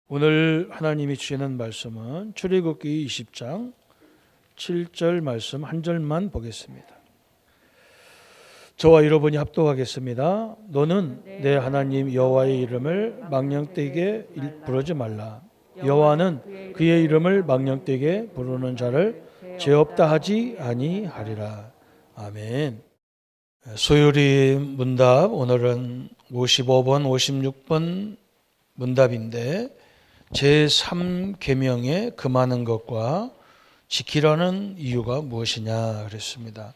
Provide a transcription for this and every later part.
오늘 하나님이 주시는 말씀은 출애굽기 20장 7절 말씀 한 절만 보겠습니다. 저와 여러분이 합독하겠습니다. 너는 내 하나님 여호와의 이름을 망령되게 부르지 말라. 여호와는 그의 이름을 망령되게 부르는 자를 죄 없다 하지 아니하리라. 아멘. 소율이 문답, 오늘은 55번, 56번 문답인데 제3계명에 금하는 것과 지키라는 이유가 무엇이냐 그랬습니다.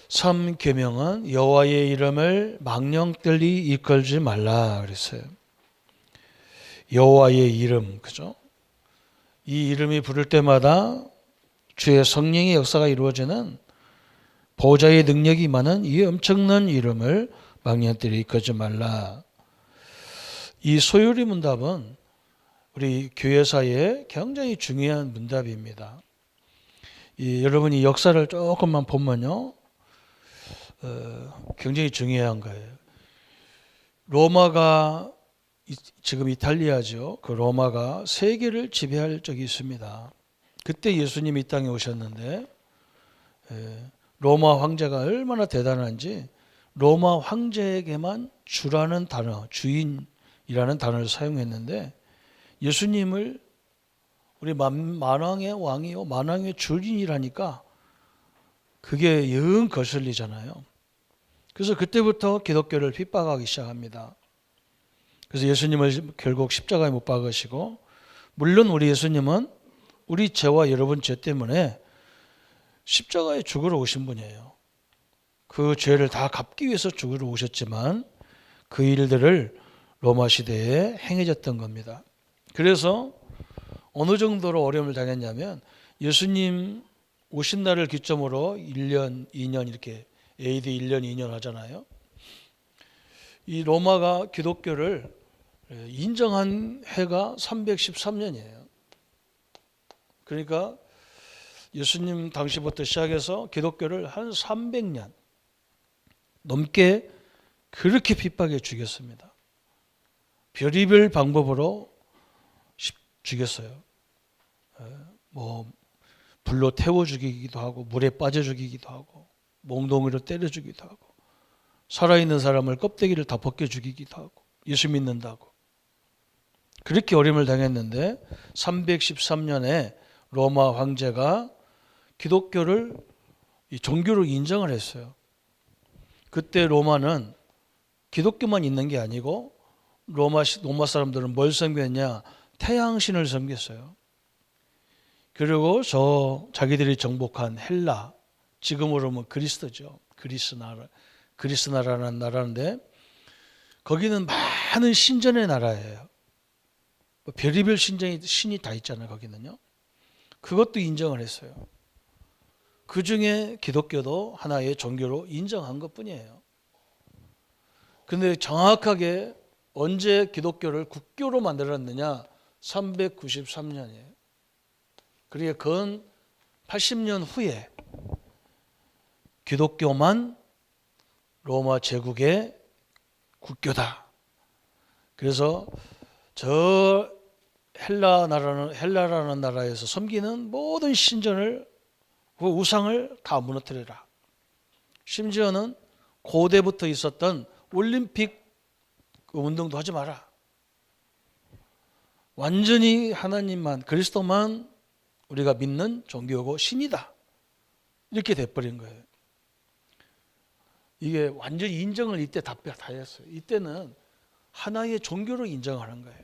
3계명은 여호와의 이름을 망령되이 이끌지 말라 그랬어요. 여호와의 이름, 그죠? 이 이름이 부를 때마다 주의 성령의 역사가 이루어지는 보좌의 능력이 많은 이 엄청난 이름을 망령되이 이끌지 말라. 이 소율이 문답은 우리 교회사에 굉장히 중요한 문답입니다. 여러분이 역사를 조금만 보면요, 굉장히 중요한 거예요. 로마가 지금 이탈리아죠. 그 로마가 세계를 지배할 적이 있습니다. 그때 예수님이 이 땅에 오셨는데 로마 황제가 얼마나 대단한지 로마 황제에게만 주라는 단어, 주인이라는 단어를 사용했는데 예수님을 우리 만왕의 왕이요 만왕의 주인이라니까 그게 영 거슬리잖아요. 그래서 그때부터 기독교를 핍박하기 시작합니다. 그래서 예수님을 결국 십자가에 못 박으시고, 물론 우리 예수님은 우리 죄와 여러분 죄 때문에 십자가에 죽으러 오신 분이에요. 그 죄를 다 갚기 위해서 죽으러 오셨지만 그 일들을 로마 시대에 행해졌던 겁니다. 그래서 어느 정도로 어려움을 당했냐면 예수님 오신 날을 기점으로 1년, 2년 이렇게 AD 1년, 2년 하잖아요. 이 로마가 기독교를 인정한 해가 313년이에요. 그러니까 예수님 당시부터 시작해서 기독교를 한 300년 넘게 그렇게 핍박해 죽였습니다. 별의별 방법으로 죽였어요. 뭐 불로 태워 죽이기도 하고 물에 빠져 죽이기도 하고 몽둥이로 때려 죽이기도 하고 살아있는 사람을 껍데기를 다 벗겨 죽이기도 하고 예수 믿는다고 그렇게 어려움을 당했는데 313년에 로마 황제가 기독교를 종교로 인정을 했어요. 그때 로마는 기독교만 있는 게 아니고 로마 사람들은 뭘 섬겼냐? 태양신을 섬겼어요. 그리고 자기들이 정복한 헬라, 지금으로 보면 그리스죠. 그리스 나라라는 나라인데 거기는 많은 신전의 나라예요. 별의별 신이 다 있잖아요. 거기는요. 그것도 인정을 했어요. 그 중에 기독교도 하나의 종교로 인정한 것뿐이에요. 그런데 정확하게 언제 기독교를 국교로 만들었느냐? 393년이에요. 그러니까 건 80년 후에 기독교만 로마 제국의 국교다. 그래서 저 헬라라는 나라에서 섬기는 모든 신전을 그 우상을 다 무너뜨려라. 심지어는 고대부터 있었던 올림픽 운동도 하지 마라. 완전히 하나님만, 그리스도만 우리가 믿는 종교고 신이다. 이렇게 돼버린 거예요. 이게 완전히 인정을 이때 다 했어요. 이때는 하나의 종교로 인정하는 거예요.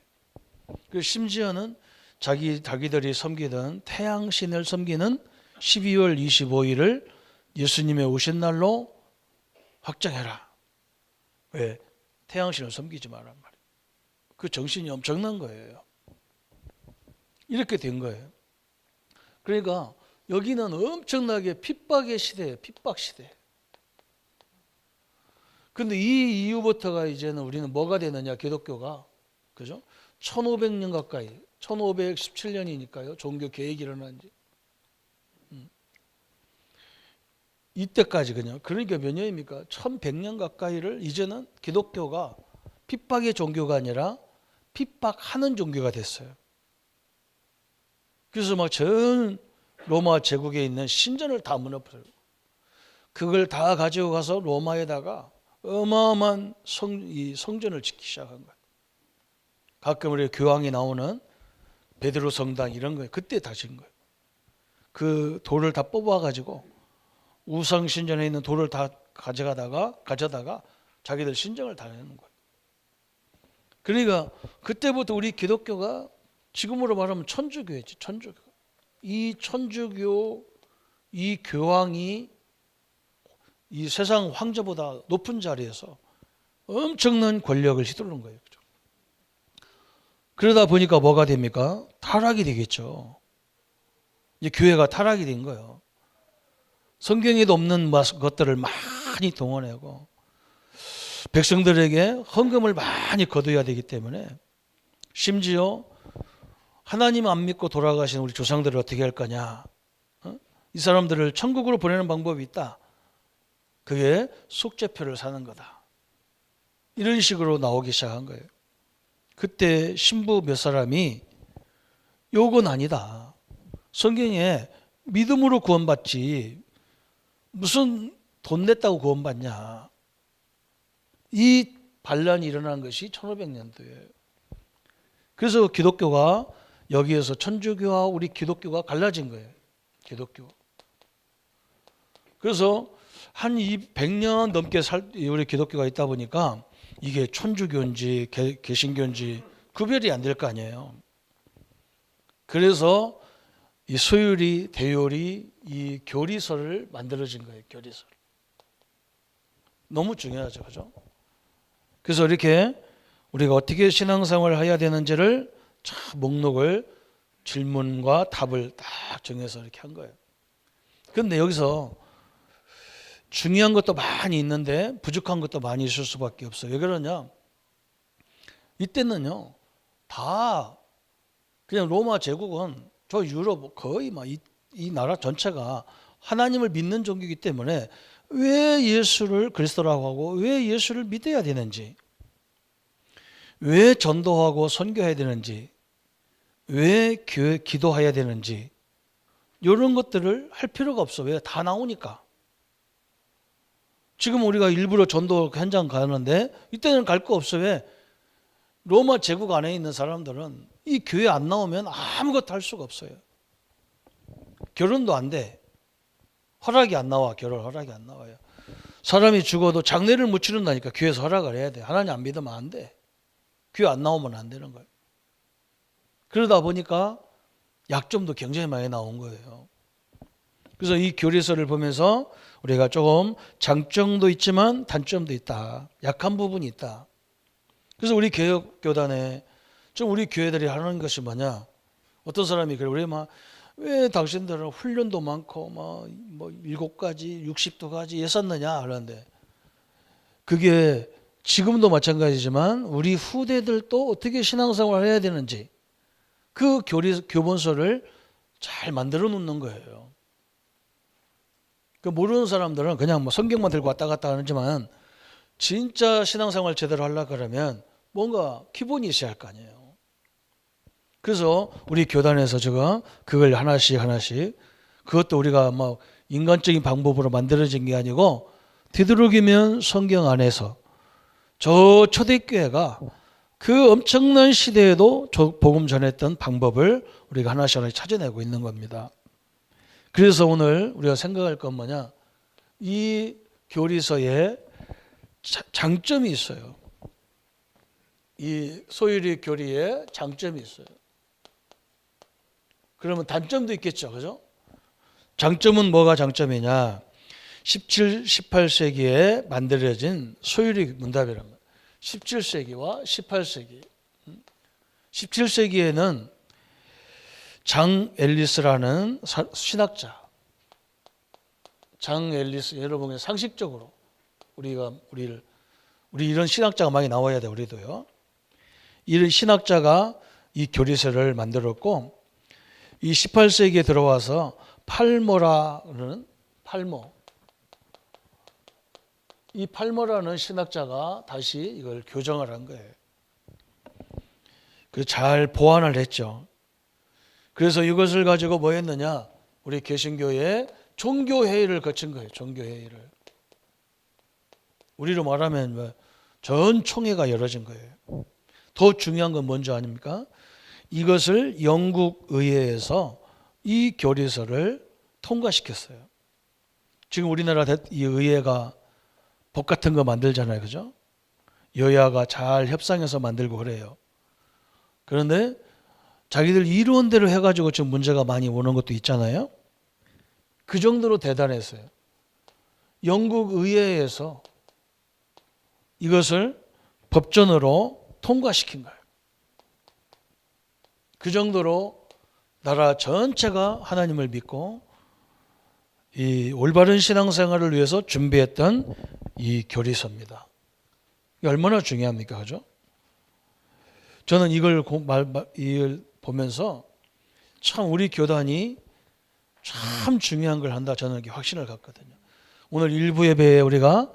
그리고 심지어는 자기들이 섬기던 태양신을 섬기는 12월 25일을 예수님의 오신 날로 확정해라. 왜? 태양신을 섬기지 말란 말이에요. 그 정신이 엄청난 거예요. 이렇게 된 거예요. 그러니까 여기는 엄청나게 핍박의 시대예요. 핍박 시대. 근데 이 이후부터가 이제는 우리는 뭐가 되느냐, 기독교가. 그죠? 1500년 가까이, 1517년이니까요. 종교 개혁이 일어난 지. 이때까지 그냥. 그러니까 몇 년입니까? 1100년 가까이를 이제는 기독교가 핍박의 종교가 아니라 핍박하는 종교가 됐어요. 그래서 막 전 로마 제국에 있는 신전을 다 무너뜨리고 그걸 다 가지고 가서 로마에다가 어마어마한 성전을 짓기 시작한 거예요. 가끔 우리 교황이 나오는 베드로 성당 이런 거예요. 그때 다진 거예요. 그 돌을 다 뽑아가지고 우상 신전에 있는 돌을 다 가져다가 자기들 신전을 다 해놓은 거예요. 그러니까 그때부터 우리 기독교가 지금으로 말하면 천주교였지. 천주교. 이 천주교 이 교황이 이 세상 황제보다 높은 자리에서 엄청난 권력을 휘두르는 거예요. 그러다 보니까 뭐가 됩니까? 타락이 되겠죠. 이제 교회가 타락이 된 거예요. 성경에도 없는 것들을 많이 동원하고 백성들에게 헌금을 많이 거둬야 되기 때문에 심지어 하나님 안 믿고 돌아가신 우리 조상들을 어떻게 할 거냐. 이 사람들을 천국으로 보내는 방법이 있다. 그게 속죄표를 사는 거다. 이런 식으로 나오기 시작한 거예요. 그때 신부 몇 사람이 요건 아니다. 성경에 믿음으로 구원받지 무슨 돈 냈다고 구원받냐. 이 반란이 일어난 것이 1500년도예요. 그래서 기독교가 여기에서 천주교와 우리 기독교가 갈라진 거예요. 기독교. 그래서 한 100년 넘게 우리 기독교가 있다 보니까 이게 천주교인지 개신교인지 구별이 안 될 거 아니에요. 그래서 이 소율이 대율이 이 교리서를 만들어진 거예요. 교리서. 너무 중요하죠, 그죠? 그래서 이렇게 우리가 어떻게 신앙생활을 해야 되는지를 목록을 질문과 답을 딱 정해서 이렇게 한 거예요. 그런데 여기서 중요한 것도 많이 있는데 부족한 것도 많이 있을 수밖에 없어요. 왜 그러냐? 이때는요, 다 그냥 로마 제국은 저 유럽 거의 막 이 나라 전체가 하나님을 믿는 종교이기 때문에 왜 예수를 그리스도라고 하고 왜 예수를 믿어야 되는지, 왜 전도하고 선교해야 되는지, 왜 교회 기도해야 되는지 이런 것들을 할 필요가 없어. 왜? 다 나오니까. 지금 우리가 일부러 전도 현장 가는데 이때는 갈 거 없어. 왜? 로마 제국 안에 있는 사람들은 이 교회 안 나오면 아무것도 할 수가 없어요. 결혼도 안 돼. 허락이 안 나와. 결혼 허락이 안 나와요. 사람이 죽어도 장례를 못 치른다니까. 교회에서 허락을 해야 돼. 하나님 안 믿으면 안 돼. 교회 안 나오면 안 되는 거예요. 그러다 보니까 약점도 굉장히 많이 나온 거예요. 그래서 이 교리서를 보면서 우리가 조금 장점도 있지만 단점도 있다. 약한 부분이 있다. 그래서 우리 개혁교단에 좀 우리 교회들이 하는 것이 뭐냐? 어떤 사람이 그래, 왜 당신들은 훈련도 많고 뭐 7가지, 60가지 예산느냐 하는데 그게 지금도 마찬가지지만 우리 후대들도 어떻게 신앙생활을 해야 되는지 그 교본서를 잘 만들어 놓는 거예요. 그 모르는 사람들은 그냥 성경만 들고 왔다 갔다 하지만 진짜 신앙생활 제대로 하려고 그러면 뭔가 기본이 있어야 할 거 아니에요. 그래서 우리 교단에서 제가 그걸 하나씩 그것도 우리가 인간적인 방법으로 만들어진 게 아니고 되도록이면 성경 안에서 저 초대교회가 그 엄청난 시대에도 복음 전했던 방법을 우리가 하나씩 찾아내고 있는 겁니다. 그래서 오늘 우리가 생각할 건 뭐냐? 이 교리서에 장점이 있어요. 이 소율이 교리에 장점이 있어요. 그러면 단점도 있겠죠. 그죠? 장점은 뭐가 장점이냐? 17, 18세기에 만들어진 소율이 문답이란 말이에요. 17세기와 18세기. 17세기에는 장 앨리스라는 신학자. 장 앨리스, 여러분 상식적으로 우리 이런 신학자가 많이 나와야 돼. 우리도요. 이런 신학자가 이 교리서를 만들었고 이 18세기에 들어와서 이 팔모라는 신학자가 다시 이걸 교정을 한 거예요. 그 잘 보완을 했죠. 그래서 이것을 가지고 뭐 했느냐? 우리 개신교에 종교회의를 거친 거예요. 종교회의를. 우리로 말하면 전 총회가 열어진 거예요. 더 중요한 건 뭔지 아닙니까? 이것을 영국 의회에서 이 교리서를 통과시켰어요. 지금 우리나라 이 의회가 법 같은 거 만들잖아요. 그죠? 여야가 잘 협상해서 만들고 그래요. 그런데 자기들 이론대로 해가지고 지금 문제가 많이 오는 것도 있잖아요. 그 정도로 대단했어요. 영국 의회에서 이것을 법전으로 통과시킨 거예요. 그 정도로 나라 전체가 하나님을 믿고 이 올바른 신앙생활을 위해서 준비했던 이 교리서입니다. 얼마나 중요합니까? 그죠? 저는 이걸 보면서 참 우리 교단이 참 중요한 걸 한다, 저는 이렇게 확신을 갖거든요. 오늘 일부 예배에 우리가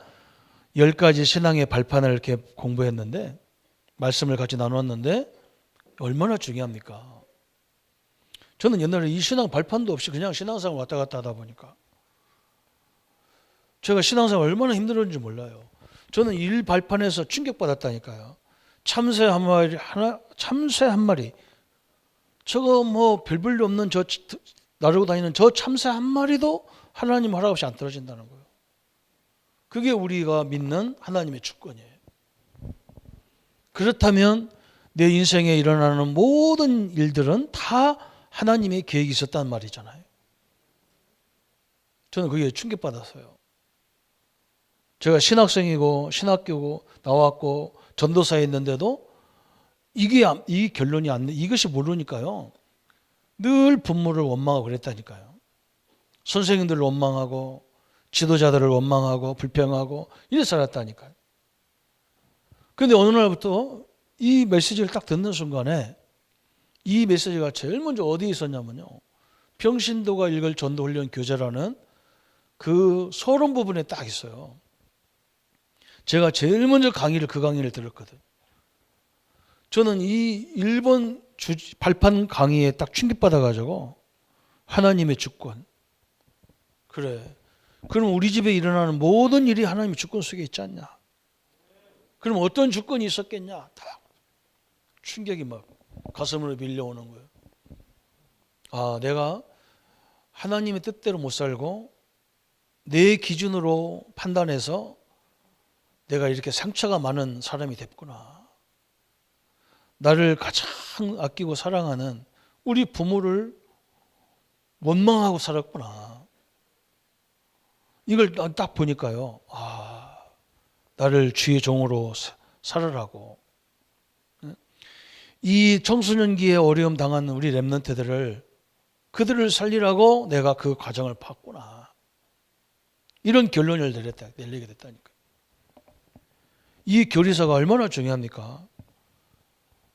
10가지 신앙의 발판을 이렇게 공부했는데, 말씀을 같이 나눴는데 얼마나 중요합니까? 저는 옛날에 이 신앙 발판도 없이 그냥 신앙생활 왔다 갔다 하다 보니까 제가 신앙생활 얼마나 힘들었는지 몰라요. 저는 일 발판에서 충격받았다니까요. 참새 한 마리, 저거 뭐 별볼일 없는 저 나르고 다니는 저 참새 한 마리도 하나님 허락 없이 안 떨어진다는 거예요. 그게 우리가 믿는 하나님의 주권이에요. 그렇다면 내 인생에 일어나는 모든 일들은 다 하나님의 계획이 있었단 말이잖아요. 저는 그게 충격받았어요. 제가 신학생이고 신학교고 나왔고 전도사에 있는데도 이 결론이 안 돼. 이것이 모르니까요. 늘 부모를 원망하고 그랬다니까요. 선생님들을 원망하고 지도자들을 원망하고 불평하고 이래 살았다니까요. 그런데 어느 날부터 이 메시지를 딱 듣는 순간에 이 메시지가 제일 먼저 어디에 있었냐면요. 평신도가 읽을 전도훈련 교재라는 그 서론 부분에 딱 있어요. 제가 제일 먼저 그 강의를 들었거든. 저는 이 1번 발판 강의에 딱 충격받아가지고 하나님의 주권. 그래. 그럼 우리 집에 일어나는 모든 일이 하나님의 주권 속에 있지 않냐? 그럼 어떤 주권이 있었겠냐? 딱 충격이 막 가슴으로 밀려오는 거예요. 아, 내가 하나님의 뜻대로 못 살고 내 기준으로 판단해서 내가 이렇게 상처가 많은 사람이 됐구나. 나를 가장 아끼고 사랑하는 우리 부모를 원망하고 살았구나. 이걸 딱 보니까요. 아, 나를 주의 종으로 살아라고. 이 청소년기에 어려움 당한 우리 렘넌트들을 그들을 살리라고 내가 그 과정을 팠구나. 이런 결론을 내리게 됐다니까. 이 교리서가 얼마나 중요합니까?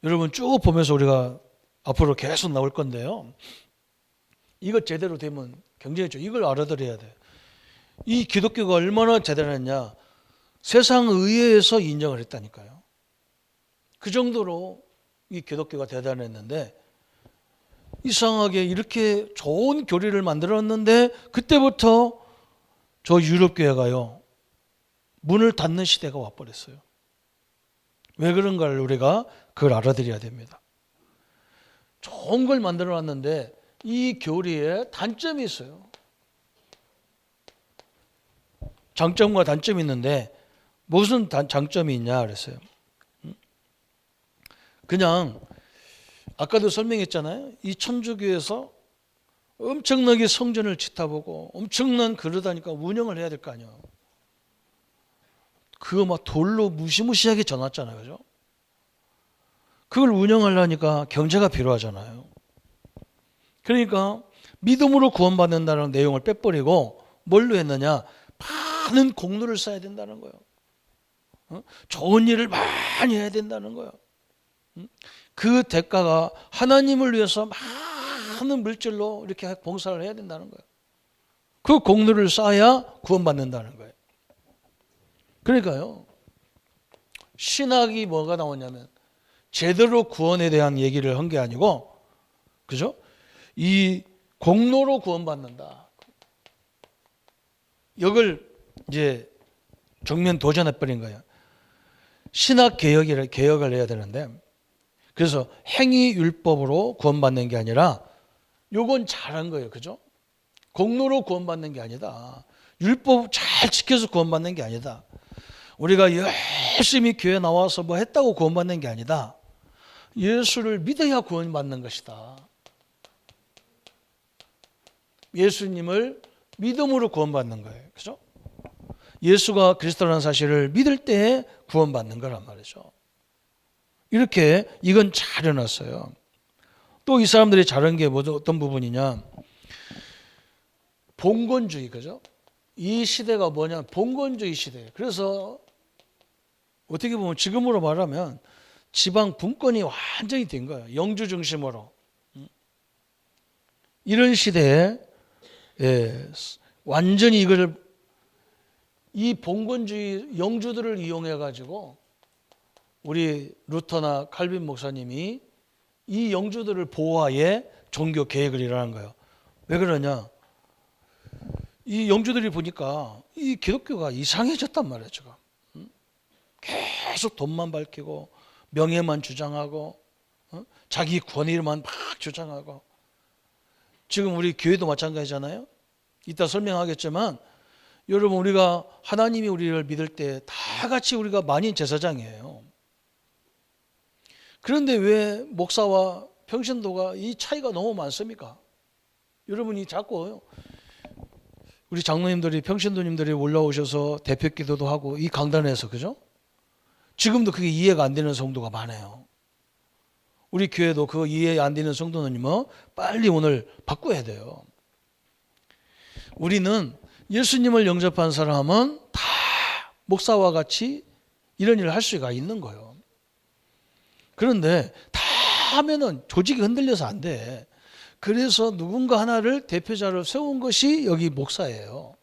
여러분 쭉 보면서 우리가 앞으로 계속 나올 건데요. 이거 제대로 되면 굉장히 좋죠. 이걸 알아들어야 돼. 이 기독교가 얼마나 대단했냐. 세상 의회에서 인정을 했다니까요. 그 정도로 이 기독교가 대단했는데 이상하게 이렇게 좋은 교리를 만들었는데 그때부터 저 유럽교회가요. 문을 닫는 시대가 와버렸어요. 왜 그런가를 우리가 그걸 알아들어야 됩니다. 좋은 걸 만들어놨는데 이 교리에 단점이 있어요. 장점과 단점이 있는데 무슨 장점이 있냐 그랬어요. 그냥 아까도 설명했잖아요. 이 천주교에서 엄청나게 성전을 짓다보고 엄청난 그러다니까 운영을 해야 될 거 아니에요. 그거 막 돌로 무시무시하게 져놨잖아요. 그죠? 그걸 운영하려니까 경제가 필요하잖아요. 그러니까 믿음으로 구원받는다는 내용을 빼버리고 뭘로 했느냐? 많은 공로를 써야 된다는 거예요. 좋은 일을 많이 해야 된다는 거예요. 그 대가가 하나님을 위해서 많은 물질로 이렇게 봉사를 해야 된다는 거예요. 그 공로를 쌓아야 구원받는다는 거예요. 그러니까요. 신학이 뭐가 나오냐면 제대로 구원에 대한 얘기를 한 게 아니고, 그죠? 이 공로로 구원받는다. 이걸 이제 정면 도전해 버린 거예요. 신학 개혁을 해야 되는데, 그래서 행위 율법으로 구원받는 게 아니라, 요건 잘한 거예요. 그죠? 공로로 구원받는 게 아니다. 율법 잘 지켜서 구원받는 게 아니다. 우리가 열심히 교회 나와서 뭐 했다고 구원받는 게 아니다. 예수를 믿어야 구원받는 것이다. 예수님을 믿음으로 구원받는 거예요. 그죠? 예수가 그리스도라는 사실을 믿을 때 구원받는 거란 말이죠. 이렇게 이건 잘 해놨어요. 또 이 사람들이 잘한 게 어떤 부분이냐? 봉건주의, 그죠? 이 시대가 뭐냐? 봉건주의 시대예요. 그래서 어떻게 보면 지금으로 말하면 지방 분권이 완전히 된 거예요. 영주 중심으로. 이런 시대에 완전히 이 봉건주의 영주들을 이용해 가지고 우리 루터나 칼빈 목사님이 이 영주들을 보호하에 종교 개혁을 일어난 거예요. 왜 그러냐? 이 영주들이 보니까 이 기독교가 이상해졌단 말이에요. 지금 계속 돈만 밝히고 명예만 주장하고 자기 권위만 막 주장하고, 지금 우리 교회도 마찬가지잖아요. 이따 설명하겠지만, 여러분 우리가 하나님이 우리를 믿을 때 다 같이 우리가 만인 제사장이에요. 그런데 왜 목사와 평신도가 이 차이가 너무 많습니까? 여러분이 자꾸 우리 장로님들이 평신도님들이 올라오셔서 대표 기도도 하고 이 강단에서, 그죠? 지금도 그게 이해가 안 되는 성도가 많아요. 우리 교회도 그 이해 안 되는 성도는 뭐 빨리 오늘 바꿔야 돼요. 우리는 예수님을 영접한 사람은 다 목사와 같이 이런 일을 할 수가 있는 거예요. 그런데 다 하면은 조직이 흔들려서 안 돼. 그래서 누군가 하나를 대표자를 세운 것이 여기 목사예요.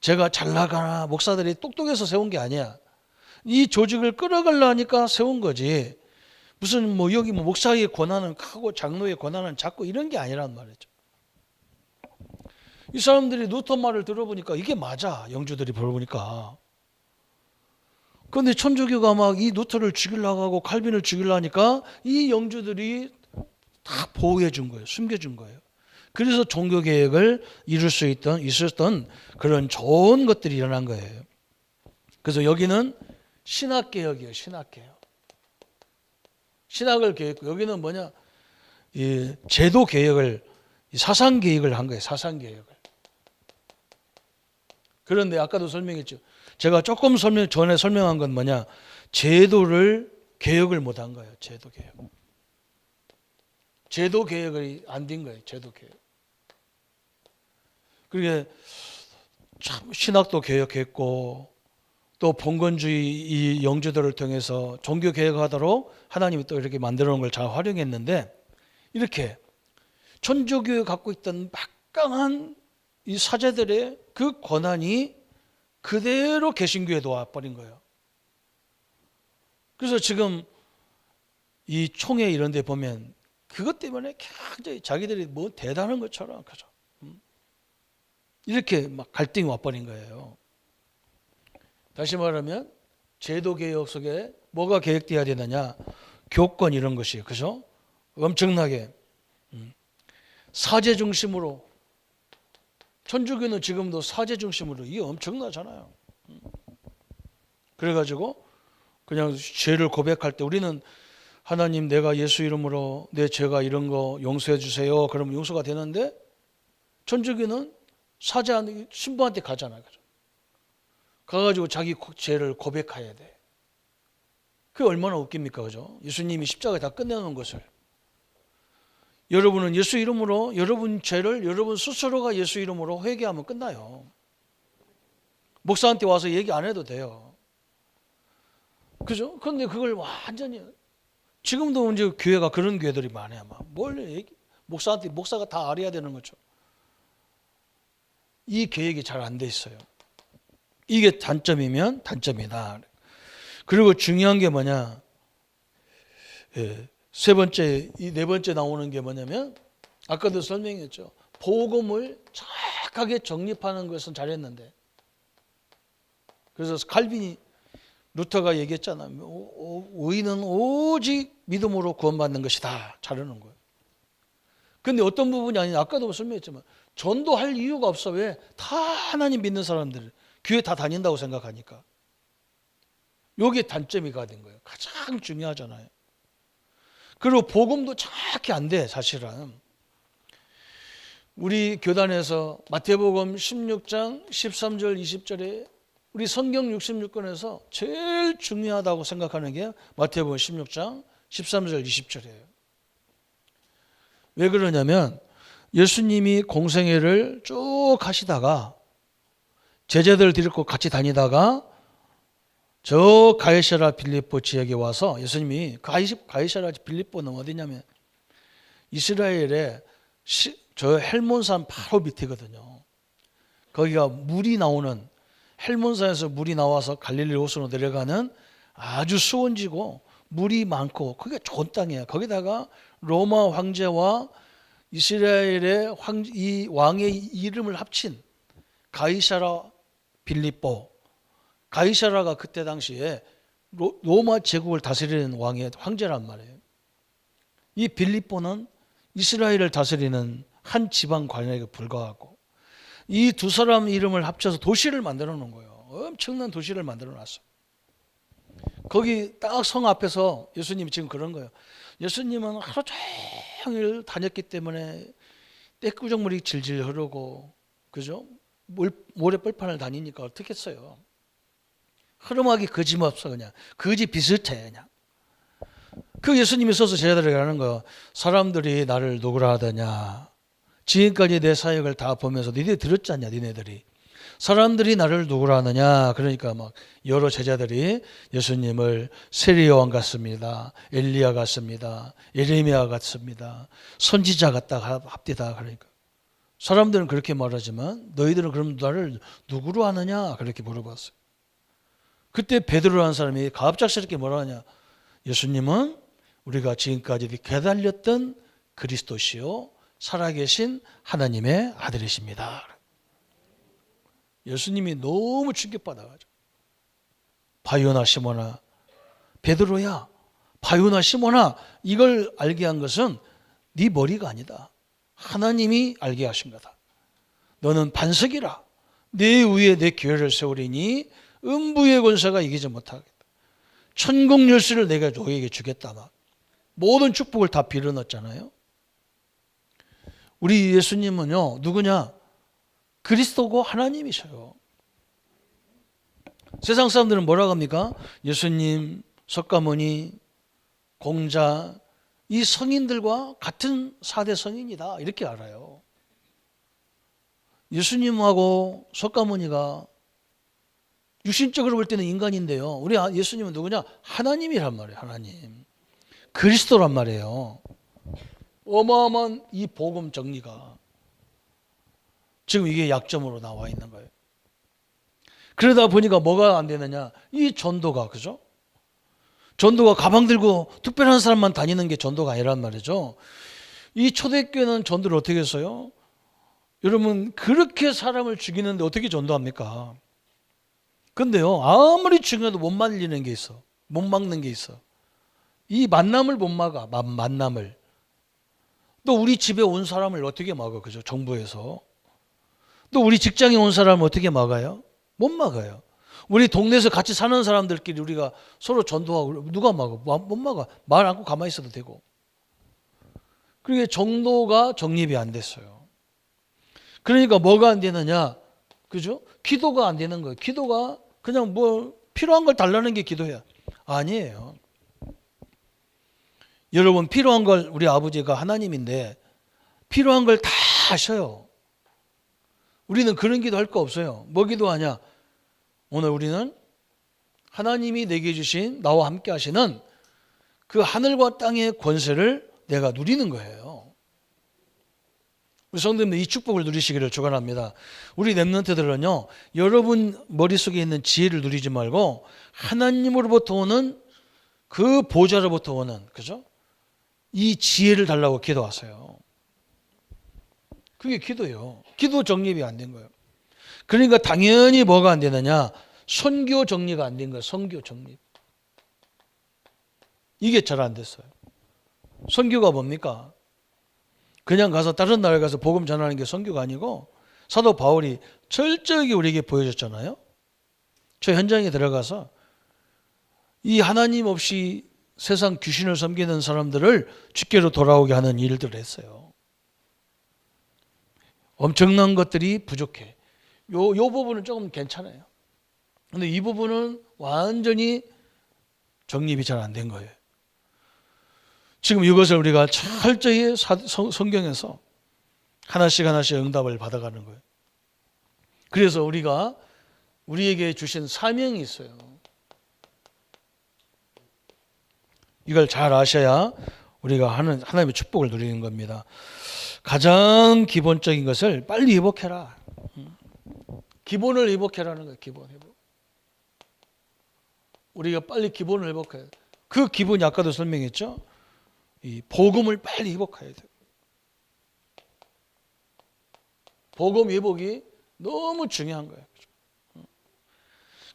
제가 잘 나가나 목사들이 똑똑해서 세운 게 아니야. 이 조직을 끌어가려니까 세운 거지. 무슨 뭐 여기 뭐 목사의 권한은 크고 장로의 권한은 작고 이런 게 아니란 말이죠. 이 사람들이 루터 말을 들어보니까 이게 맞아. 영주들이 보니까. 그런데 천주교가 막 이 루터를 죽이려고 하고 칼빈을 죽이려고 하니까 이 영주들이 다 보호해 준 거예요. 숨겨준 거예요. 그래서 종교개혁을 있었던 그런 좋은 것들이 일어난 거예요. 그래서 여기는 신학개혁이에요. 신학개혁. 신학을 개혁, 여기는 뭐냐? 이 제도개혁을, 사상개혁을 한 거예요. 사상개혁을. 그런데 아까도 설명했죠. 제가 조금 전에 설명한 건 뭐냐? 제도를 개혁을 못 한 거예요. 제도개혁. 제도개혁이 안 된 거예요. 제도개혁. 그게 참 신학도 개혁했고, 또 봉건주의 이 영주들을 통해서 종교 개혁하도록 하나님이 또 이렇게 만들어 놓은 걸 잘 활용했는데, 이렇게 천주교에 갖고 있던 막강한 이 사제들의 그 권한이 그대로 개신교에 놓아버린 거예요. 그래서 지금 이 총회 이런 데 보면 그것 때문에 굉장히 자기들이 뭐 대단한 것처럼, 그죠? 이렇게 막 갈등이 와버린 거예요. 다시 말하면 제도개혁 속에 뭐가 개혁돼야 되느냐? 교권 이런 것이에요. 그죠? 엄청나게 사제 중심으로, 천주교는 지금도 사제 중심으로, 이게 엄청나잖아요. 그래가지고 그냥 죄를 고백할 때 우리는 하나님 내가 예수 이름으로 내 죄가 이런 거 용서해 주세요. 그러면 용서가 되는데, 천주교는 사제한테, 신부한테 가잖아요. 그죠? 가가지고 자기 죄를 고백해야 돼. 그게 얼마나 웃깁니까? 그죠? 예수님이 십자가에 다 끝내놓은 것을. 여러분은 예수 이름으로 여러분 죄를 여러분 스스로가 예수 이름으로 회개하면 끝나요. 목사한테 와서 얘기 안 해도 돼요. 그죠? 그런데 그걸 완전히, 지금도 이제 교회가 그런 교회들이 많아요. 목사가 다 알아야 되는 거죠. 이 계획이 잘 안 돼 있어요. 이게 단점이면 단점이다. 그리고 중요한 게 뭐냐? 세 번째, 이 네 번째 나오는 게 뭐냐면 아까도 설명했죠. 복음을 정확하게 정립하는 것은 잘했는데, 그래서 칼빈이 루터가 얘기했잖아. 의인은 오직 믿음으로 구원받는 것이다. 잘하는 거예요. 근데 어떤 부분이 아니냐, 아까도 설명했지만 전도할 이유가 없어. 왜? 다 하나님 믿는 사람들 교회 다 다닌다고 생각하니까. 이게 단점이 된 거예요. 가장 중요하잖아요. 그리고 복음도 정확히 안 돼. 사실은 우리 교단에서 마태복음 16장 13절 20절에 우리 성경 66권에서 제일 중요하다고 생각하는 게 마태복음 16장 13절 20절이에요. 왜 그러냐면 예수님이 공생애를 쭉 하시다가 제자들 데리고 같이 다니다가 저 가이사랴 빌립보 지역에 와서 예수님이 가이사랴 빌립보는 어디냐면 이스라엘의 저 헬몬산 바로 밑이거든요. 거기가 물이 나오는, 헬몬산에서 물이 나와서 갈릴리 호수로 내려가는 아주 수원지고 물이 많고 그게 좋은 땅이에요. 거기다가 로마 황제와 이스라엘의 이 왕의 이름을 합친 가이사랴 빌립보. 가이사랴가 그때 당시에 로마 제국을 다스리는 왕의 황제란 말이에요. 이 빌립보는 이스라엘을 다스리는 한 지방 관역에 불과하고, 이 두 사람 이름을 합쳐서 도시를 만들어 놓은 거예요. 엄청난 도시를 만들어 놨어요. 거기 딱 성 앞에서 예수님이 지금 그런 거예요. 예수님은 하루 종일 다녔기 때문에 떼꾸정물이 질질 흐르고, 그죠? 모래 뻘판을 다니니까 어떻게 했어요? 흐름하기 거짓없어. 그냥 거짓 비슷해. 그냥 그 예수님이 서서 제자들에게 하는 거예요. 사람들이 나를 누구라 하더냐. 지금까지 내 사역을 다 보면서 니네 들었잖냐. 니네들이 사람들이 나를 누구라 하느냐. 그러니까 막 여러 제자들이 예수님을 세리 요한 같습니다, 엘리야 같습니다, 예레미야 같습니다, 선지자 같다 합디다. 그러니까 사람들은 그렇게 말하지만 너희들은 그럼 나를 누구로 하느냐 그렇게 물어봤어요. 그때 베드로라는 사람이 갑작스럽게 뭐라 하냐. 예수님은 우리가 지금까지 기다렸던 그리스도시요 살아계신 하나님의 아들이십니다. 예수님이 너무 충격받아가지고, 바요나 시몬아, 베드로야, 바요나 시몬아, 이걸 알게 한 것은 네 머리가 아니다. 하나님이 알게 하신 거다. 너는 반석이라. 내 위에 내 교회를 세우리니 음부의 권세가 이기지 못하겠다. 천국 열쇠를 내가 너에게 주겠다. 막 모든 축복을 다 빌어넣었잖아요. 우리 예수님은요 누구냐? 그리스도고 하나님이셔요. 세상 사람들은 뭐라고 합니까? 예수님, 석가모니, 공자, 이 성인들과 같은 4대 성인이다 이렇게 알아요. 예수님하고 석가모니가 육신적으로 볼 때는 인간인데요, 우리 예수님은 누구냐? 하나님이란 말이에요. 하나님, 그리스도란 말이에요. 어마어마한 이 복음 정리가 지금 이게 약점으로 나와 있는 거예요. 그러다 보니까 뭐가 안 되느냐? 이 전도가, 그죠? 전도가 가방 들고 특별한 사람만 다니는 게 전도가 아니란 말이죠. 이 초대교회는 전도를 어떻게 했어요? 여러분, 그렇게 사람을 죽이는데 어떻게 전도합니까? 근데요, 아무리 죽여도 못 말리는 게 있어. 못 막는 게 있어. 이 만남을 못 막아. 만남을. 또 우리 집에 온 사람을 어떻게 막아? 그죠? 정부에서. 또 우리 직장에 온 사람을 어떻게 막아요? 못 막아요. 우리 동네에서 같이 사는 사람들끼리 우리가 서로 전도하고 누가 막아? 못 막아. 말 않고 가만히 있어도 되고. 그게 정도가 정립이 안 됐어요. 그러니까 뭐가 안 되느냐? 그죠? 기도가 안 되는 거예요. 기도가 그냥 뭐 필요한 걸 달라는 게 기도야. 아니에요. 여러분, 필요한 걸 우리 아버지가 하나님인데 필요한 걸 다 하셔요. 우리는 그런 기도 할 거 없어요. 뭐 기도하냐? 오늘 우리는 하나님이 내게 주신 나와 함께 하시는 그 하늘과 땅의 권세를 내가 누리는 거예요. 우리 성도님들 이 축복을 누리시기를 축원합니다. 우리 렘넌트들은요, 여러분 머릿속에 있는 지혜를 누리지 말고 하나님으로부터 오는 그 보좌로부터 오는, 그죠? 이 지혜를 달라고 기도하세요. 그게 기도예요. 기도 정립이 안 된 거예요. 그러니까 당연히 뭐가 안 되느냐? 선교 정리가 안 된 거예요. 선교 정립. 이게 잘 안 됐어요. 선교가 뭡니까? 그냥 가서 다른 나라에 가서 복음 전하는 게 선교가 아니고, 사도 바울이 철저하게 우리에게 보여줬잖아요. 저 현장에 들어가서 이 하나님 없이 세상 귀신을 섬기는 사람들을 주께로 돌아오게 하는 일들을 했어요. 엄청난 것들이 부족해. 요 부분은 조금 괜찮아요. 근데 이 부분은 완전히 정립이 잘 안 된 거예요. 지금 이것을 우리가 철저히 성경에서 하나씩 하나씩 응답을 받아가는 거예요. 그래서 우리에게 주신 사명이 있어요. 이걸 잘 아셔야 우리가 하나님의 축복을 누리는 겁니다. 가장 기본적인 것을 빨리 회복해라. 기본을 회복해라는 거예요. 기본 회복. 우리가 빨리 기본을 회복해야 돼요. 그 기본이 아까도 설명했죠. 이 복음을 빨리 회복해야 돼요. 복음 회복이 너무 중요한 거예요.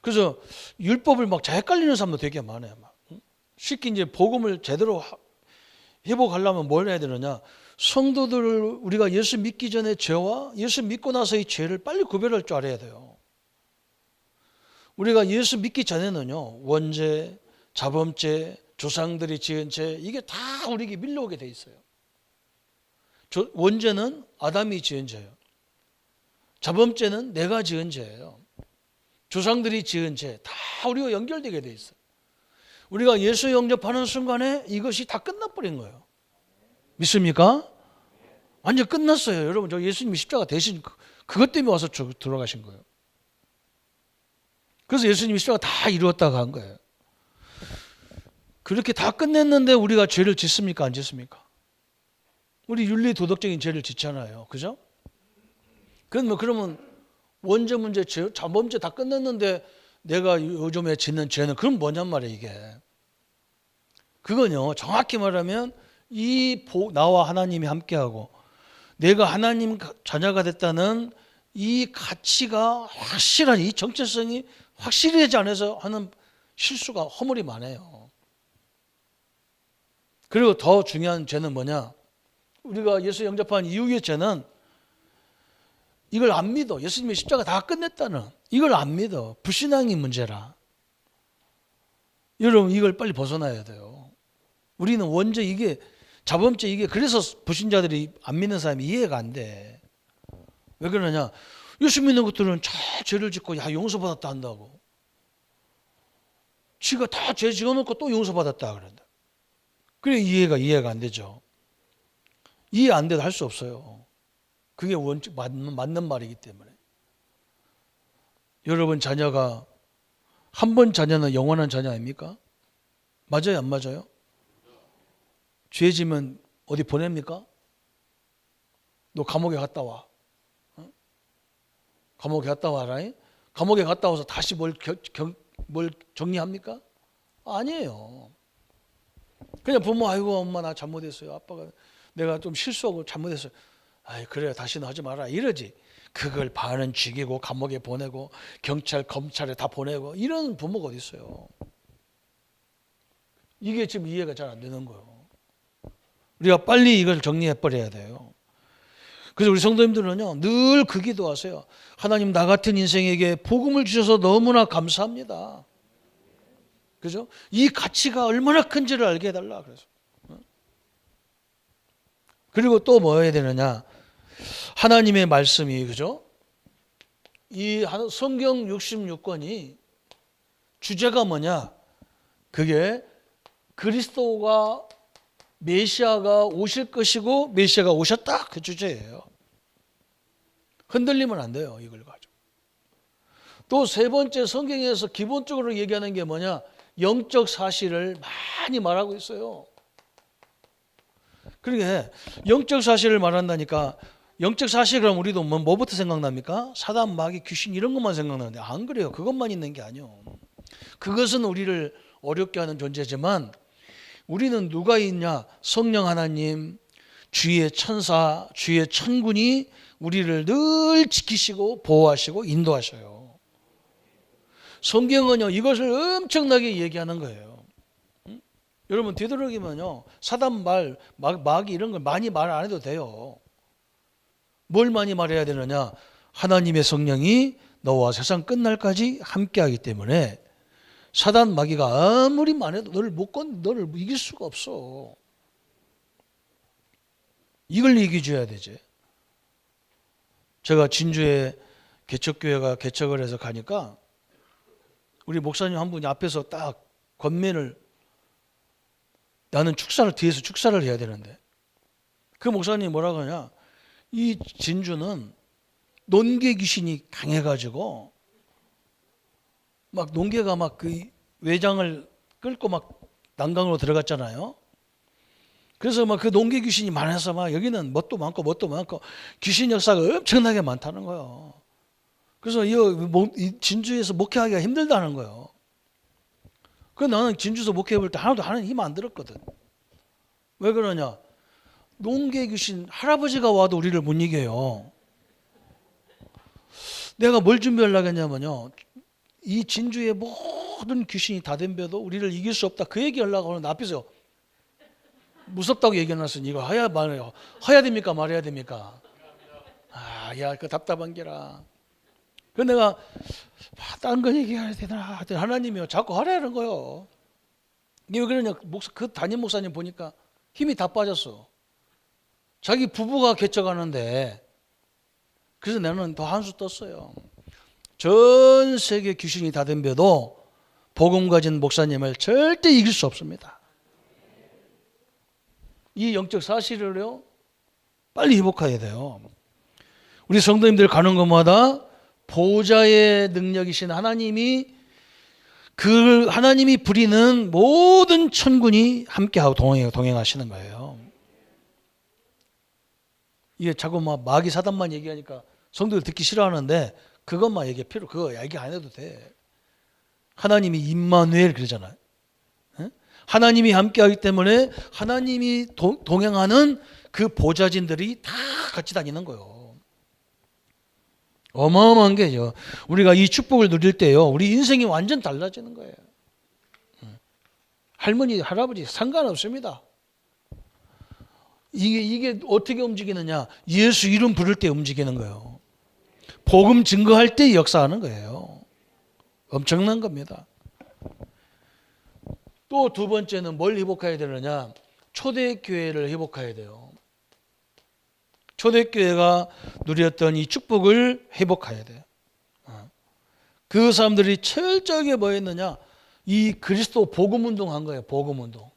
그래서 율법을 막 헷갈리는 사람도 되게 많아요. 쉽게 이제 복음을 제대로 회복하려면 뭘 해야 되느냐? 성도들을 우리가 예수 믿기 전에 죄와 예수 믿고 나서의 죄를 빨리 구별할 줄 알아야 돼요. 우리가 예수 믿기 전에는요, 원죄, 자범죄, 조상들이 지은 죄, 이게 다 우리에게 밀려오게 돼 있어요. 원죄는 아담이 지은 죄예요. 자범죄는 내가 지은 죄예요. 조상들이 지은 죄, 다 우리가 연결되게 돼 있어요. 우리가 예수 영접하는 순간에 이것이 다 끝나버린 거예요. 믿습니까? 완전 끝났어요. 여러분, 저 예수님이 십자가 대신 그것 때문에 와서 들어가신 거예요. 그래서 예수님이 십자가 다 이루었다가 한 거예요. 그렇게 다 끝냈는데 우리가 죄를 짓습니까? 안 짓습니까? 우리 윤리 도덕적인 죄를 짓잖아요. 그죠? 그러면 원죄 문제, 자범죄 다 끝냈는데 내가 요즘에 짓는 죄는 그럼 뭐냔 말이에요, 이게. 그건요, 정확히 말하면 나와 하나님이 함께하고 내가 하나님 자녀가 됐다는 이 가치가 확실한, 이 정체성이 확실하지 않아서 하는 실수가 허물이 많아요. 그리고 더 중요한 죄는 뭐냐? 우리가 예수 영접한 이후의 죄는 이걸 안 믿어. 예수님이 십자가 다 끝냈다는 이걸 안 믿어. 불신앙이 문제라. 여러분, 이걸 빨리 벗어나야 돼요. 우리는 원죄, 이게 자범죄, 이게 그래서 불신자들이 안 믿는 사람이 이해가 안 돼. 왜 그러냐? 예수 믿는 것들은 다 죄를 짓고 용서받았다 한다고. 지가 다 죄 지어놓고 또 용서받았다 그런다. 그래 이해가 안 되죠. 이해 안 돼도 할 수 없어요. 그게 원칙 맞는 말이기 때문에. 여러분 자녀가 한 번 자녀는 영원한 자녀 아닙니까? 맞아요, 안 맞아요? 죄 지면 어디 보냅니까? 너 감옥에 갔다 와. 감옥에 갔다 와라. 감옥에 갔다 와서 다시 뭘 정리합니까? 아니에요. 그냥 부모, 아이고 엄마 나 잘못했어요. 아빠가 내가 좀 실수하고 잘못했어요. 아이 그래 다시는 하지 마라 이러지. 그걸 반은 죽이고 감옥에 보내고 경찰 검찰에 다 보내고 이런 부모가 어디 있어요. 이게 지금 이해가 잘 안 되는 거예요. 우리가 빨리 이걸 정리해 버려야 돼요. 그래서 우리 성도님들은요 늘 그 기도하세요. 하나님 나 같은 인생에게 복음을 주셔서 너무나 감사합니다. 그죠? 이 가치가 얼마나 큰지를 알게 해달라. 그래서 그리고 또 뭐 해야 되느냐? 하나님의 말씀이 그죠? 이 성경 66권이 주제가 뭐냐? 그게 그리스도가 메시아가 오실 것이고 메시아가 오셨다 그 주제예요. 흔들리면 안 돼요. 이걸 가지고. 또 세 번째 성경에서 기본적으로 얘기하는 게 뭐냐? 영적 사실을 많이 말하고 있어요. 그러게 영적 사실을 말한다니까 영적 사실 그럼 우리도 뭐부터 생각납니까? 사단, 마귀, 귀신 이런 것만 생각나는데 안 그래요. 그것만 있는 게 아니에요. 그것은 우리를 어렵게 하는 존재지만 우리는 누가 있냐? 성령 하나님, 주의 천사, 주의 천군이 우리를 늘 지키시고 보호하시고 인도하셔요. 성경은요 이것을 엄청나게 얘기하는 거예요. 여러분 되도록이면요 사단 말, 마귀 이런 걸 많이 말 안 해도 돼요. 뭘 많이 말해야 되느냐? 하나님의 성령이 너와 세상 끝날까지 함께하기 때문에 사단 마귀가 아무리 말해도 너를 이길 수가 없어. 이걸 얘기해줘야 되지. 제가 진주에 개척교회가 개척을 해서 가니까 우리 목사님 한 분이 앞에서 딱 권면을, 나는 뒤에서 축사를 해야 되는데 그 목사님이 뭐라고 하냐, 이 진주는 논개 귀신이 강해가지고 막 논개가 막 그 외장을 끌고 막 난강으로 들어갔잖아요. 그래서 막 그 논개 귀신이 많아서 막 여기는 뭣도 많고 귀신 역사가 엄청나게 많다는 거예요. 그래서 이 진주에서 목회하기가 힘들다는 거예요. 그래서 나는 진주에서 목회해 볼 때 하나도 하는 힘 안 들었거든. 왜 그러냐? 논개 귀신 할아버지가 와도 우리를 못 이겨요. 내가 뭘 준비하려고 했냐면요, 이 진주의 모든 귀신이 다 덤벼도 우리를 이길 수 없다 그 얘기 하려고 하는데 앞에서 무섭다고 얘기해놨으니 이거 해야 됩니까 말해야 됩니까? 야 그 답답한 게라. 그래서 내가 다른 거 얘기해야 되나 하더니 하나님이요 자꾸 하라는 거예요. 이게 왜 그러냐, 그 담임 목사님 보니까 힘이 다 빠졌어. 자기 부부가 개척하는데. 그래서 나는 더 한 수 떴어요. 전 세계 귀신이 다 덤벼도 복음 가진 목사님을 절대 이길 수 없습니다. 이 영적 사실을요 빨리 회복해야 돼요. 우리 성도님들 가는 곳마다 보호자의 능력이신 하나님이, 그 하나님이 부리는 모든 천군이 함께하고 동행하시는 거예요. 이게 자꾸 막 마귀 사단만 얘기하니까 성도들 듣기 싫어하는데 그것만 그거 얘기 안 해도 돼. 하나님이 임마누엘 그러잖아요. 하나님이 함께하기 때문에 하나님이 동행하는 그 보좌진들이 다 같이 다니는 거예요. 어마어마한 게죠. 우리가 이 축복을 누릴 때요 우리 인생이 완전 달라지는 거예요. 할머니 할아버지 상관없습니다. 이게 어떻게 움직이느냐? 예수 이름 부를 때 움직이는 거예요. 복음 증거할 때 역사하는 거예요. 엄청난 겁니다. 또 두 번째는 뭘 회복해야 되느냐? 초대교회를 회복해야 돼요. 초대교회가 누렸던 이 축복을 회복해야 돼요. 그 사람들이 철저하게 뭐 했느냐? 이 그리스도 복음운동 한 거예요. 복음운동.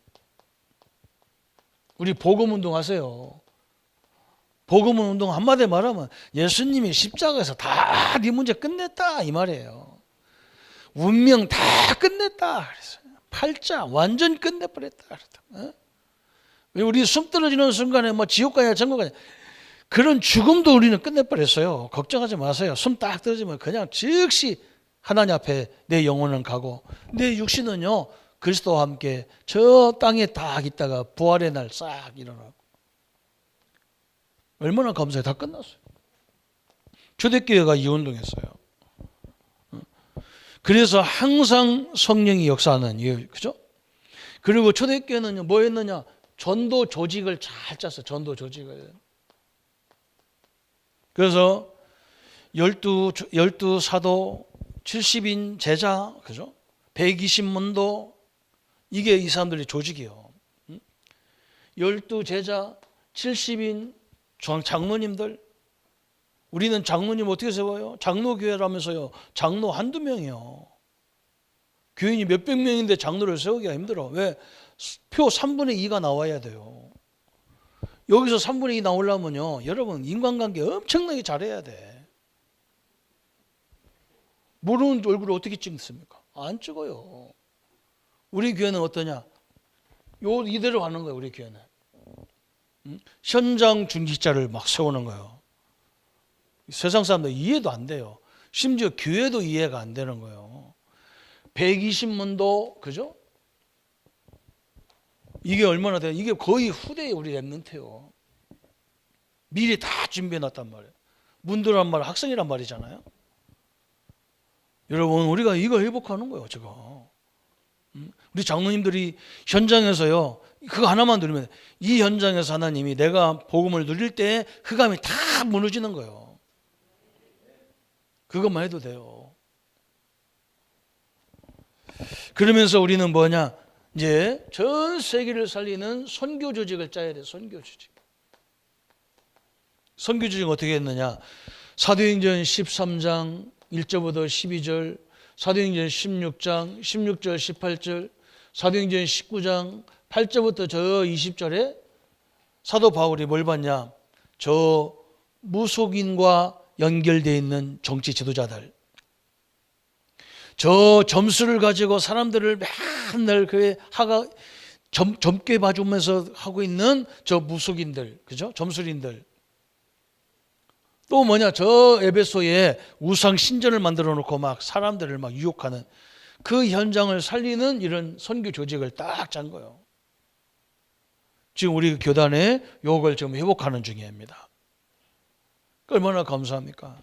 우리 복음운동 하세요. 복음운동 한마디 말하면 예수님이 십자가에서 다 네 문제 끝냈다 이 말이에요. 운명 다 끝냈다 그랬어요. 팔자 완전 끝내버렸다 그랬다. 우리 숨 떨어지는 순간에 뭐 지옥 가냐 천국 가냐 그런 죽음도 우리는 끝내버렸어요. 걱정하지 마세요. 숨 딱 떨어지면 그냥 즉시 하나님 앞에 내 영혼은 가고 내 육신은요 그리스도와 함께 저 땅에 딱 있다가 부활의 날 싹 일어나고. 얼마나 감사해. 다 끝났어요. 초대교회가 이 운동했어요. 그래서 항상 성령이 역사하는 이유, 그죠? 그리고 초대교회는 뭐 했느냐? 전도 조직을 잘 짰어요. 전도 조직을. 그래서 12 사도, 70인 제자, 그죠? 120문도, 이게 이 사람들의 조직이에요. 12 제자, 70인 장로님들. 우리는 장로님 어떻게 세워요? 장로교회라면서요. 장로 한두 명이요. 교인이 몇백 명인데 장로를 세우기가 힘들어. 왜? 표 3분의 2가 나와야 돼요. 여기서 3분의 2 나오려면요. 여러분 인간관계 엄청나게 잘해야 돼. 모르는 얼굴을 어떻게 찍습니까? 안 찍어요. 우리 교회는 어떠냐? 이대로 가는 거예요. 우리 교회는. 현장 중직자를 막 세우는 거예요. 세상 사람들 이해도 안 돼요. 심지어 교회도 이해가 안 되는 거예요. 120문도, 그죠? 이게 얼마나 돼요? 이게 거의 후대에 우리 랩런트예요. 미리 다 준비해 놨단 말이에요. 문도란 말 학생이란 말이잖아요. 여러분, 우리가 이거 회복하는 거예요, 지금. 우리 장로님들이 현장에서요, 그거 하나만 누리면 돼요. 이 현장에서 하나님이 내가 복음을 누릴 때 흑암이 다 무너지는 거예요. 그것만 해도 돼요. 그러면서 우리는 뭐냐? 이제 전 세계를 살리는 선교 조직을 짜야 돼요. 선교 조직. 선교 조직 어떻게 했느냐? 사도행전 13장 1절부터 12절, 사도행전 16장 16절 18절, 사도행전 19장 8절부터 저 20절에 사도 바울이 뭘 봤냐? 저 무속인과 연결되어 있는 정치 지도자들, 저 점수를 가지고 사람들을 맨날 그 젊게 봐주면서 하고 있는 저 무속인들, 그죠? 점술인들. 또 뭐냐? 저 에베소에 우상 신전을 만들어 놓고 막 사람들을 막 유혹하는 그 현장을 살리는 이런 선교 조직을 딱 짠 거예요. 지금 우리 교단에 요걸 지금 회복하는 중입니다. 얼마나 감사합니까?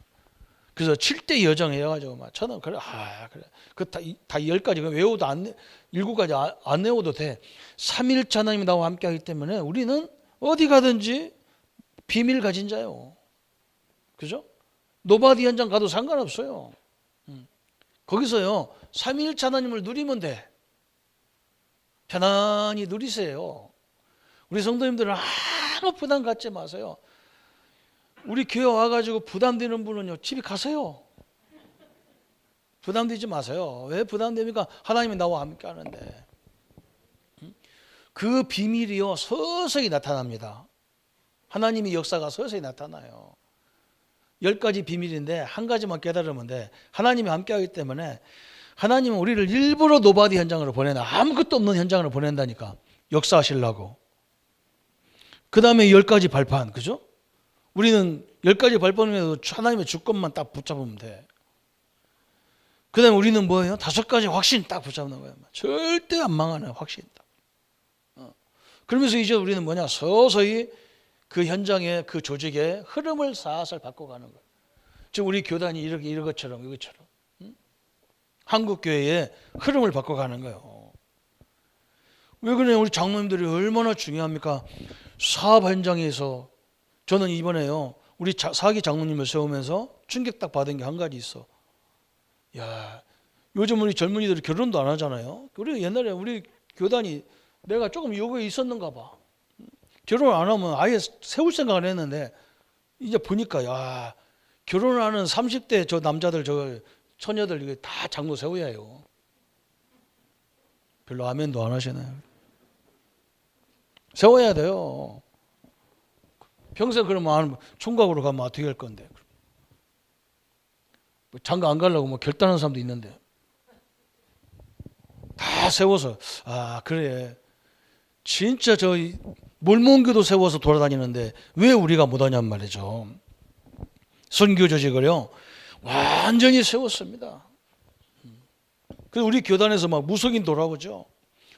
그래서 7대 여정 해가지고 막 저는 그래 그 다 10가지 외워도 안 7가지 안 외워도 돼. 3일차 하나님이 나와 함께하기 때문에 우리는 어디 가든지 비밀 가진 자요. 그죠? 노바디 현장 가도 상관없어요. 거기서요 3일차 하나님을 누리면 돼. 편안히 누리세요. 우리 성도님들은 아무 부담 갖지 마세요. 우리 교회 와가지고 부담되는 분은요 집에 가세요. 부담되지 마세요. 왜 부담됩니까? 하나님이 나와 함께 하는데. 그 비밀이요 서서히 나타납니다. 하나님의 역사가 서서히 나타나요. 10가지 비밀인데 한 가지만 깨달으면 돼. 하나님이 함께 하기 때문에 하나님은 우리를 일부러 노바디 현장으로 보내나, 아무것도 없는 현장으로 보낸다니까. 역사하시려고. 그 다음에 10가지 발판, 그죠? 우리는 10가지 발판에도 하나님의 주권만 딱 붙잡으면 돼. 그 다음에 우리는 뭐예요? 5가지 확신 딱 붙잡는 거예요. 절대 안 망하는 확신 딱. 그러면서 이제 우리는 뭐냐? 서서히 그 현장의 그 조직의 흐름을 살살 바꿔가는 거예요. 지금 우리 교단이 이런 것처럼 이것처럼 한국 교회의 흐름을 바꿔가는 거예요. 왜 그래요? 우리 장로님들이 얼마나 중요합니까? 사업 현장에서 저는 이번에요 우리 사기 장로님을 세우면서 충격 딱 받은 게 한 가지 있어. 야, 요즘 우리 젊은이들이 결혼도 안 하잖아요. 우리 옛날에 우리 교단이 내가 조금 요구에 있었는가 봐. 결혼 안 하면 아예 세울 생각을 했는데 이제 보니까 야, 결혼하는 30대 저 남자들 저 처녀들 이거 다 장로 세워야 해요. 별로 아멘도 안 하시나요? 세워야 돼요. 평생 그러면 총각으로 가면 어떻게 할 건데? 장가 안 가려고 뭐 결단하는 사람도 있는데 다 세워서 그래 진짜 저 몰몬교도 세워서 돌아다니는데 왜 우리가 못하냔 말이죠. 선교 조직을요 완전히 세웠습니다. 그래서 우리 교단에서 막 무속인 돌아오죠.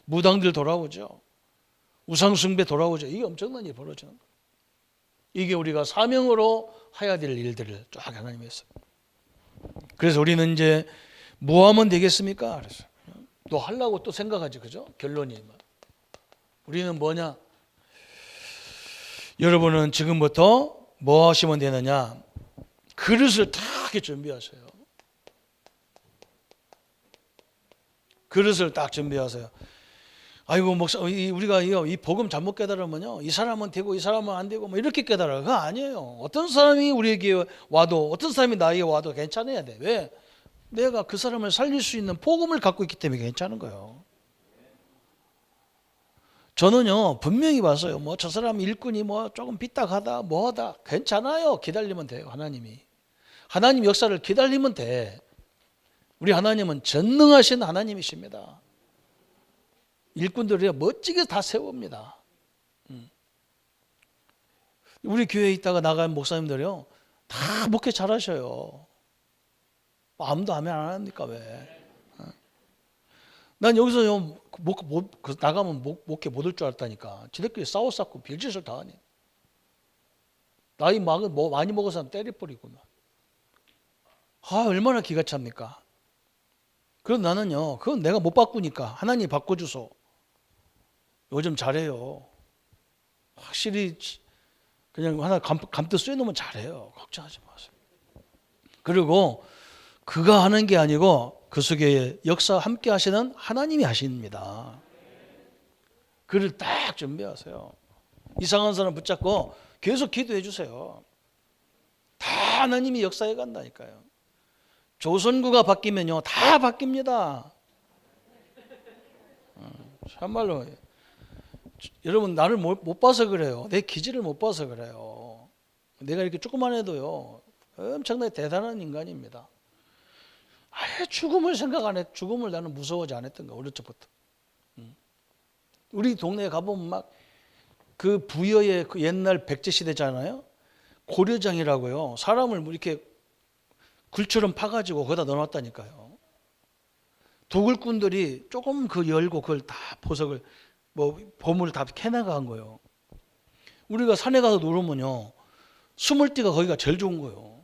무당들 돌아오죠. 우상숭배 돌아오죠. 이게 엄청난 일이 벌어지는 거예요. 이게 우리가 사명으로 해야 될 일들을 쫙 하나님이 했어요. 그래서 우리는 이제 뭐 하면 되겠습니까? 그래서 또 하려고 또 생각하지, 그죠? 결론이 우리는 뭐냐? 여러분은 지금부터 뭐 하시면 되느냐? 그릇을 다 이렇게 준비하세요. 그릇을 딱 준비하세요. 아이고 목사, 우리가 이 복음 잘못 깨달으면요, 이 사람은 되고 이 사람은 안 되고 뭐 이렇게 깨달아요. 그거 아니에요. 어떤 사람이 우리에게 와도, 어떤 사람이 나에게 와도 괜찮아야 돼. 왜? 내가 그 사람을 살릴 수 있는 복음을 갖고 있기 때문에 괜찮은 거예요. 저는요 분명히 봤어요. 뭐 저 사람 일꾼이 뭐 조금 삐딱하다 뭐하다 괜찮아요. 기다리면 돼요. 하나님 역사를 기다리면 돼. 우리 하나님은 전능하신 하나님이십니다. 일꾼들이 멋지게 다 세웁니다. 우리 교회에 있다가 나간 목사님들이요 다 목회 잘하셔요. 아무도 아멘 안 합니까? 왜? 난 여기서 나가면 목회 못 올 줄 알았다니까. 지들끼리 싸웠었고 별짓을 다 하니. 나이 많이 먹은 사람 때려버리고. 얼마나 기가 찹니까? 그럼 나는요, 그건 내가 못 바꾸니까 하나님이 바꿔주소. 요즘 잘해요. 확실히 그냥 하나 감도 쐬놓으면 잘해요. 걱정하지 마세요. 그리고 그가 하는 게 아니고 그 속에 역사 함께 하시는 하나님이 하십니다. 그를 딱 준비하세요. 이상한 사람 붙잡고 계속 기도해 주세요. 다 하나님이 역사해 간다니까요. 조선구가 바뀌면요 다 바뀝니다. 참말로 여러분 나를 못 봐서 그래요. 내 기질을 못 봐서 그래요. 내가 이렇게 조그만 해도요 엄청나게 대단한 인간입니다. 아예 죽음을 생각 안 했. 죽음을 나는 무서워하지 않았던 거야 어릴 적부터. 우리 동네에 가보면 막 그 부여의 그 옛날 백제 시대잖아요. 고려장이라고요. 사람을 이렇게 굴처럼 파가지고 거기다 넣어놨다니까요. 도굴꾼들이 조금 그 열고 그걸 다 보석을 보물을 다 캐나간 거예요. 우리가 산에 가서 놀으면요 숨을 데가 거기가 제일 좋은 거예요.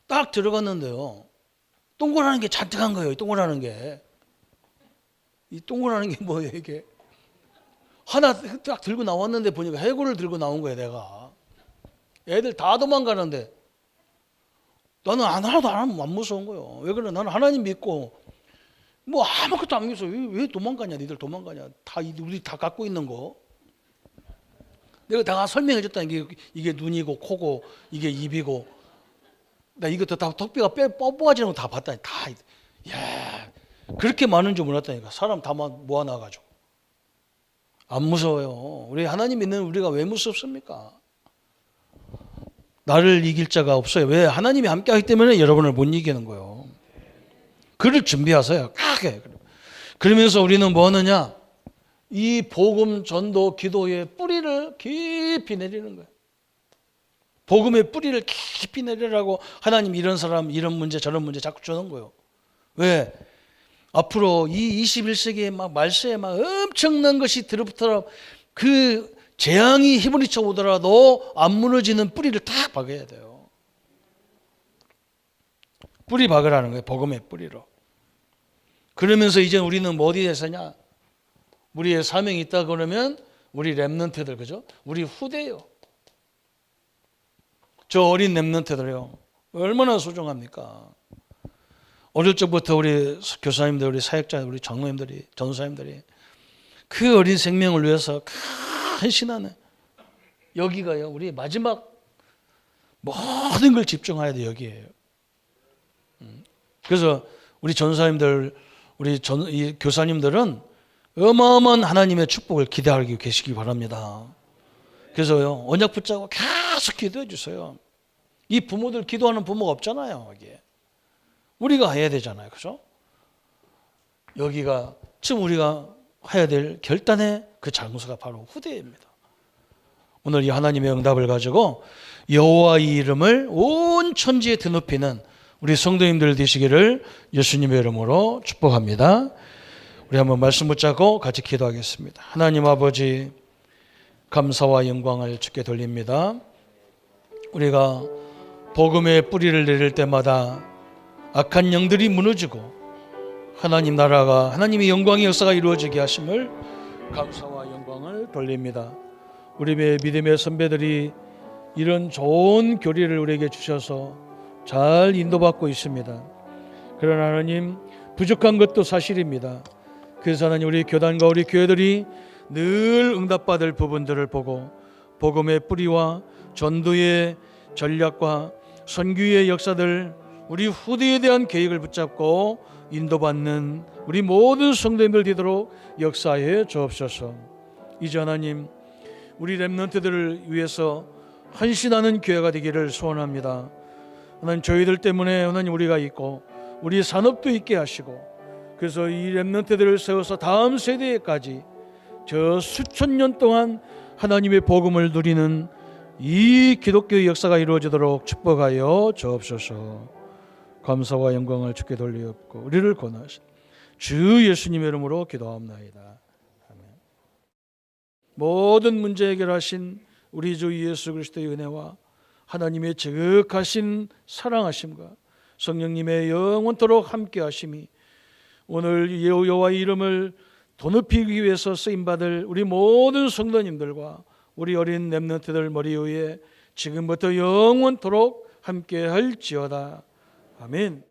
딱 들어갔는데요 동그라는 게 잔뜩 한 거예요. 이 동그라는 게. 이 동그라는 게 뭐예요 이게. 하나 딱 들고 나왔는데 보니까 해골을 들고 나온 거예요 내가. 애들 다 도망가는데 나는 하나도 안 무서운 거예요. 왜 그래? 나는 하나님 믿고 뭐 아무것도 안 믿어. 왜 도망가냐? 니들 도망가냐? 다 우리 다 갖고 있는 거. 내가 다 설명해 줬다. 이게 눈이고 코고 이게 입이고 나 이것도 다 턱뼈가 뻐뻐지는 거 다 봤다니. 다. 야, 그렇게 많은 줄 몰랐다니까. 사람 다 모아놔 가지고. 안 무서워요. 우리 하나님 믿는 우리가 왜 무섭습니까? 나를 이길 자가 없어요. 왜? 하나님이 함께 하기 때문에 여러분을 못 이기는 거예요. 그를 준비하세요. 크게. 그러면서 우리는 뭐 하느냐? 이 복음 전도 기도의 뿌리를 깊이 내리는 거예요. 복음의 뿌리를 깊이 내리라고 하나님 이런 사람 이런 문제 저런 문제 자꾸 주는 거예요. 왜? 앞으로 이 21세기에 막 말세에 막 엄청난 것이 들어붙어 그 재앙이 휘몰이쳐 오더라도 안 무너지는 뿌리를 딱 박아야 돼요. 뿌리 박으라는 거예요. 복음의 뿌리로. 그러면서 이제 우리는 뭐 어디에 서냐? 우리의 사명이 있다 그러면 우리 렘넌트들 그죠? 우리 후대요. 저 어린 렘넌트들요. 얼마나 소중합니까? 어릴 적부터 우리 교사님들, 우리 사역자, 우리 장로님들이, 전도사님들이 그 어린 생명을 위해서 헌신하는 여기가요. 우리 마지막 모든 걸 집중해야 돼 여기에요. 그래서 우리 전도사님들, 이 교사님들은 어마어마한 하나님의 축복을 기대하고 계시기 바랍니다. 그래서요 언약 붙잡고 계속 기도해 주세요. 이 부모들 기도하는 부모가 없잖아요. 여기에. 우리가 해야 되잖아요. 그죠? 여기가 지금 우리가 해야 될 결단의 그 장소가 바로 후대입니다. 오늘 이 하나님의 응답을 가지고 여호와의 이름을 온 천지에 드높이는 우리 성도님들 되시기를 예수님의 이름으로 축복합니다. 우리 한번 말씀 붙잡고 같이 기도하겠습니다. 하나님 아버지 감사와 영광을 주께 돌립니다. 우리가 복음의 뿌리를 내릴 때마다 악한 영들이 무너지고 하나님 나라가 하나님의 영광의 역사가 이루어지게 하심을 감사와 영광을 돌립니다. 우리의 믿음의 선배들이 이런 좋은 교리를 우리에게 주셔서 잘 인도받고 있습니다. 그러나 하나님 부족한 것도 사실입니다. 그래서 하나님 우리 교단과 우리 교회들이 늘 응답받을 부분들을 보고 복음의 뿌리와 전도의 전략과 선교의 역사들 우리 후대에 대한 계획을 붙잡고 인도받는 우리 모든 성도님들 되도록 역사해 주옵소서. 이제 하나님 우리 렘넌트들을 위해서 헌신하는 교회가 되기를 소원합니다. 하나님 저희들 때문에 하나님 우리가 있고 우리 산업도 있게 하시고 그래서 이 렘넌트들을 세워서 다음 세대까지 저 수천 년 동안 하나님의 복음을 누리는 이 기독교의 역사가 이루어지도록 축복하여 주옵소서. 감사와 영광을 주께 돌리옵고 우리를 권하신 주 예수님의 이름으로 기도합나이다. 아멘. 모든 문제 해결하신 우리 주 예수 그리스도의 은혜와 하나님의 지극하신 사랑하심과 성령님의 영원토록 함께 하심이 오늘 여호와의 이름을 더 높이기 위해서 쓰임받을 우리 모든 성도님들과 우리 어린 렘넌트들 머리 위에 지금부터 영원토록 함께 할지어다. 아멘.